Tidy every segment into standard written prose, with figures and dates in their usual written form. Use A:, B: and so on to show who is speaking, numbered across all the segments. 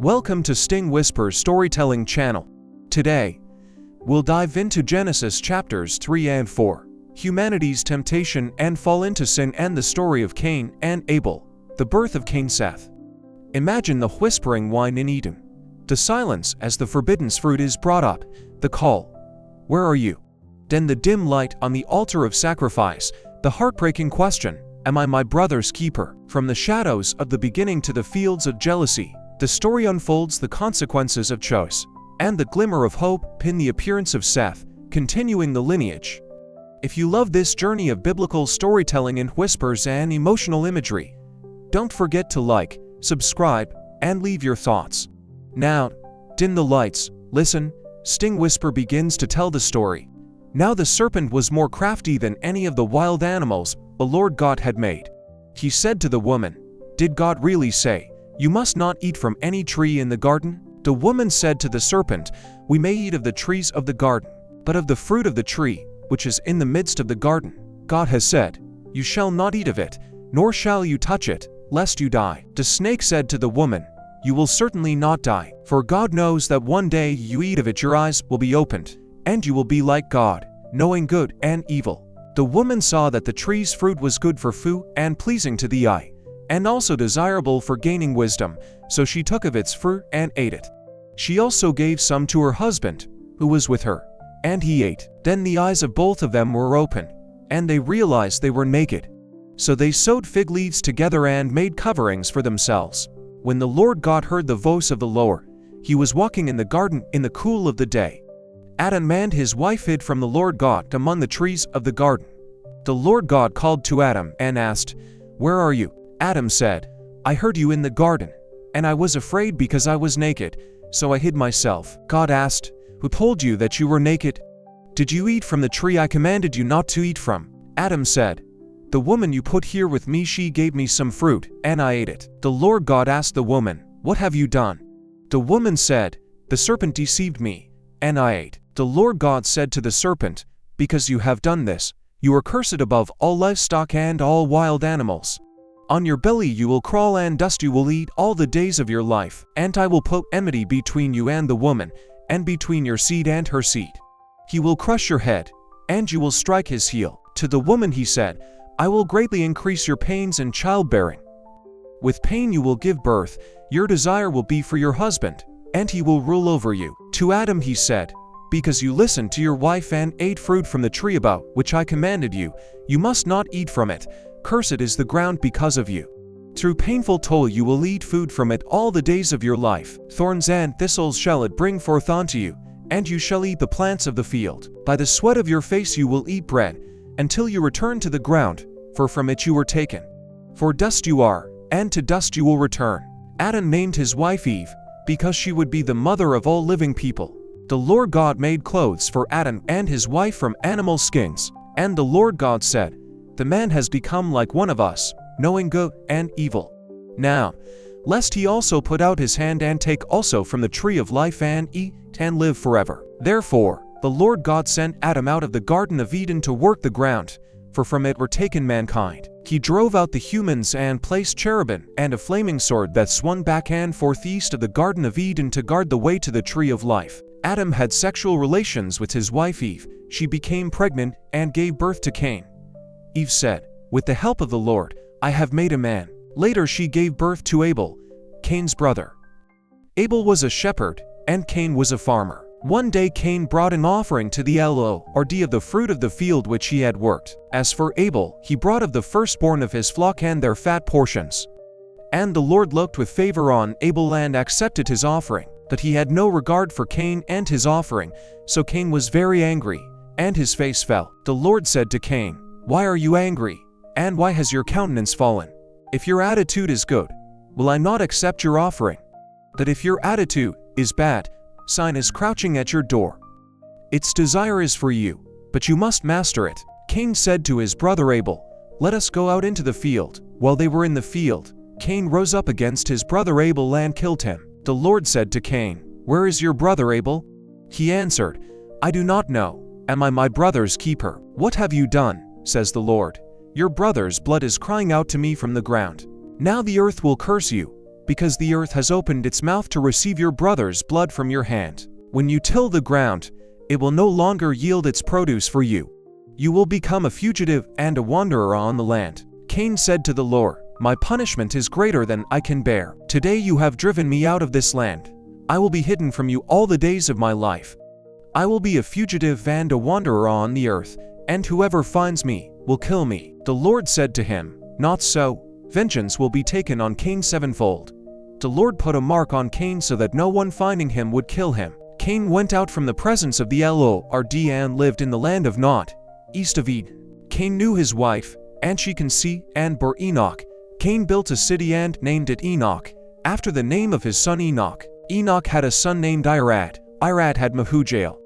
A: Welcome to Sting Whispers Storytelling Channel. Today, we'll dive into Genesis chapters 3 and 4, humanity's temptation and fall into sin, and the story of Cain and Abel, the birth of Cain Seth. Imagine the whispering wine in Eden, the silence as the forbidden fruit is brought up, the call, "Where are you?" Then the dim light on the altar of sacrifice, the heartbreaking question, "Am I my brother's keeper?" From the shadows of the beginning to the fields of jealousy, the story unfolds the consequences of choice, and the glimmer of hope pin the appearance of Seth, continuing the lineage. If you love this journey of biblical storytelling in whispers and emotional imagery, don't forget to like, subscribe, and leave your thoughts. Now, dim the lights, listen, Sting Whisper begins to tell the story. Now the serpent was more crafty than any of the wild animals the Lord God had made. He said to the woman, "Did God really say, 'You must not eat from any tree in the garden'?" The woman said to the serpent, "We may eat of the trees of the garden, but of the fruit of the tree, which is in the midst of the garden, God has said, 'You shall not eat of it, nor shall you touch it, lest you die.'" The snake said to the woman, "You will certainly not die, for God knows that one day you eat of it your eyes will be opened, and you will be like God, knowing good and evil." The woman saw that the tree's fruit was good for food and pleasing to the eye, and also desirable for gaining wisdom, so she took of its fruit and ate it. She also gave some to her husband, who was with her, and he ate. Then the eyes of both of them were open, and they realized they were naked. So they sewed fig leaves together and made coverings for themselves. When the Lord God heard the voice of the Lord, he was walking in the garden in the cool of the day. Adam and his wife hid from the Lord God among the trees of the garden. The Lord God called to Adam and asked, "Where are you?" Adam said, "I heard you in the garden, and I was afraid because I was naked, so I hid myself." God asked, "Who told you that you were naked? Did you eat from the tree I commanded you not to eat from?" Adam said, "The woman you put here with me, she gave me some fruit, and I ate it." The Lord God asked the woman, "What have you done?" The woman said, "The serpent deceived me, and I ate." The Lord God said to the serpent, "Because you have done this, you are cursed above all livestock and all wild animals. On your belly you will crawl, and dust you will eat all the days of your life, and I will put enmity between you and the woman, and between your seed and her seed. He will crush your head, and you will strike his heel." To the woman he said, "I will greatly increase your pains in childbearing. With pain you will give birth, your desire will be for your husband, and he will rule over you." To Adam he said, "Because you listened to your wife and ate fruit from the tree about which I commanded you, you must not eat from it. Cursed is the ground because of you. Through painful toil you will eat food from it all the days of your life. Thorns and thistles shall it bring forth unto you, and you shall eat the plants of the field. By the sweat of your face you will eat bread, until you return to the ground, for from it you were taken. For dust you are, and to dust you will return." Adam named his wife Eve, because she would be the mother of all living people. The Lord God made clothes for Adam and his wife from animal skins, and the Lord God said, "The man has become like one of us, knowing good and evil. Now, lest he also put out his hand and take also from the tree of life and eat and live forever." Therefore, the Lord God sent Adam out of the Garden of Eden to work the ground, for from it were taken mankind. He drove out the humans and placed cherubim and a flaming sword that swung back and forth east of the Garden of Eden to guard the way to the tree of life. Adam had sexual relations with his wife Eve. She became pregnant and gave birth to Cain. Eve said, "With the help of the Lord, I have made a man." Later she gave birth to Abel, Cain's brother. Abel was a shepherd, and Cain was a farmer. One day Cain brought an offering to the Lord of the fruit of the field which he had worked. As for Abel, he brought of the firstborn of his flock and their fat portions. And the Lord looked with favor on Abel and accepted his offering, but he had no regard for Cain and his offering, so Cain was very angry, and his face fell. The Lord said to Cain, "Why are you angry? And why has your countenance fallen? If your attitude is good, will I not accept your offering? But if your attitude is bad, sin is crouching at your door. Its desire is for you, but you must master it." Cain said to his brother Abel, "Let us go out into the field." While they were in the field, Cain rose up against his brother Abel and killed him. The Lord said to Cain, "Where is your brother Abel?" He answered, "I do not know. Am I my brother's keeper?" "What have you done?" says the Lord. "Your brother's blood is crying out to me from the ground. Now the earth will curse you, because the earth has opened its mouth to receive your brother's blood from your hand. When you till the ground, it will no longer yield its produce for you. You will become a fugitive and a wanderer on the land. Cain said to the Lord, My punishment is greater than I can bear. Today you have driven me out of this land. I will be hidden from you all the days of my life. I will be a fugitive and a wanderer on the earth, and whoever finds me will kill me. The Lord said to him, Not so. Vengeance will be taken on Cain sevenfold. The Lord put a mark on Cain so that no one finding him would kill him. Cain went out from the presence of the Lord and lived in the land of Nod, east of Eden. Cain knew his wife, and she conceived and bore Enoch. Cain built a city and named it Enoch, after the name of his son Enoch. Enoch had a son named Irad. Irad had Mehujael.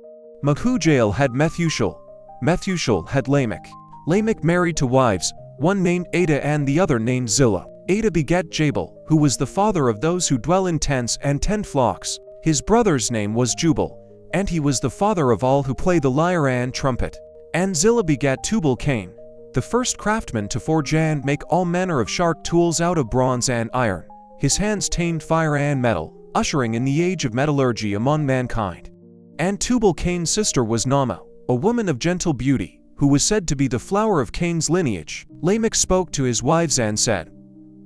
A: Mehujael had Methushael. Methushael had Lamech. Lamech married two wives, one named Ada and the other named Zillah. Ada begat Jabal, who was the father of those who dwell in tents and tend flocks. His brother's name was Jubal, and he was the father of all who play the lyre and trumpet. And Zillah begat Tubal-Cain, the first craftsman to forge and make all manner of sharp tools out of bronze and iron. His hands tamed fire and metal, ushering in the age of metallurgy among mankind. And Tubal-Cain's sister was Naamah, a woman of gentle beauty, who was said to be the flower of Cain's lineage. Lamech spoke to his wives and said,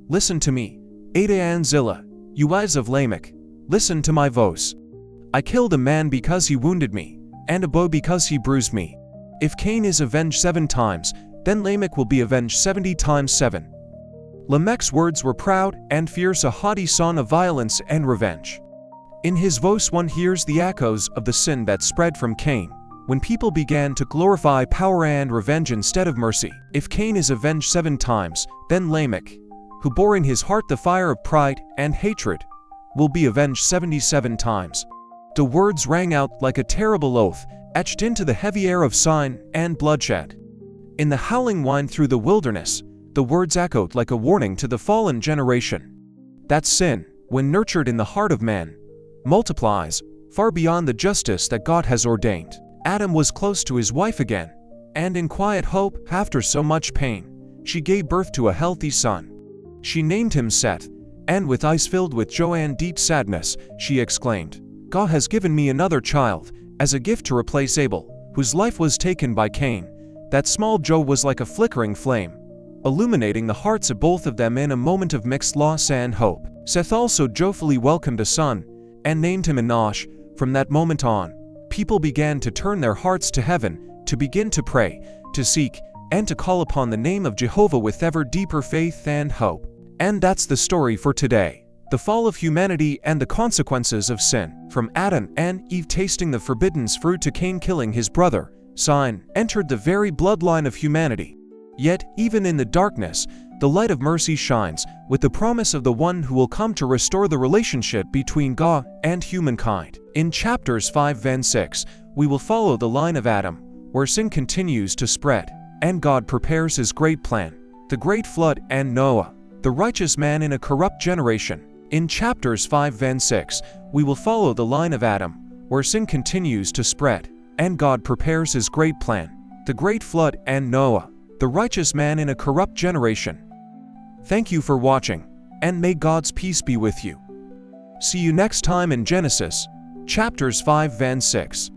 A: Listen to me, Ada and Zillah, you wives of Lamech, listen to my voice. I killed a man because he wounded me, and a boy because he bruised me. If Cain is avenged 7 times, then Lamech will be avenged 70 times 7. Lamech's words were proud and fierce, a haughty son of violence and revenge. In his voice one hears the echoes of the sin that spread from Cain, when people began to glorify power and revenge instead of mercy. If Cain is avenged 7 times, then Lamech, who bore in his heart the fire of pride and hatred, will be avenged 77 times. The words rang out like a terrible oath, etched into the heavy air of sin and bloodshed. In the howling wind through the wilderness, the words echoed like a warning to the fallen generation. That sin, when nurtured in the heart of man, multiplies far beyond the justice that God has ordained. Adam was close to his wife again, and in quiet hope, after so much pain, she gave birth to a healthy son. She named him Seth, and with eyes filled with joy and deep sadness, she exclaimed, God has given me another child, as a gift to replace Abel, whose life was taken by Cain. That small Joe was like a flickering flame, illuminating the hearts of both of them in a moment of mixed loss and hope. Seth also joyfully welcomed a son, and named him Enosh. From that moment on, people began to turn their hearts to heaven, to begin to pray, to seek, and to call upon the name of Jehovah with ever deeper faith and hope. And that's the story for today. The fall of humanity and the consequences of sin. From Adam and Eve tasting the forbidden fruit to Cain killing his brother, sin entered the very bloodline of humanity. Yet, even in the darkness, the light of mercy shines, with the promise of the one who will come to restore the relationship between God and humankind. In chapters 5 and 6, we will follow the line of Adam, where sin continues to spread, and God prepares his great plan, the great flood, and Noah, the righteous man in a corrupt generation. In chapters 5 and 6, we will follow the line of Adam, where sin continues to spread, and God prepares his great plan, the great flood, and Noah, the righteous man in a corrupt generation. Thank you for watching, and may God's peace be with you. See you next time in Genesis, chapters 5 and 6.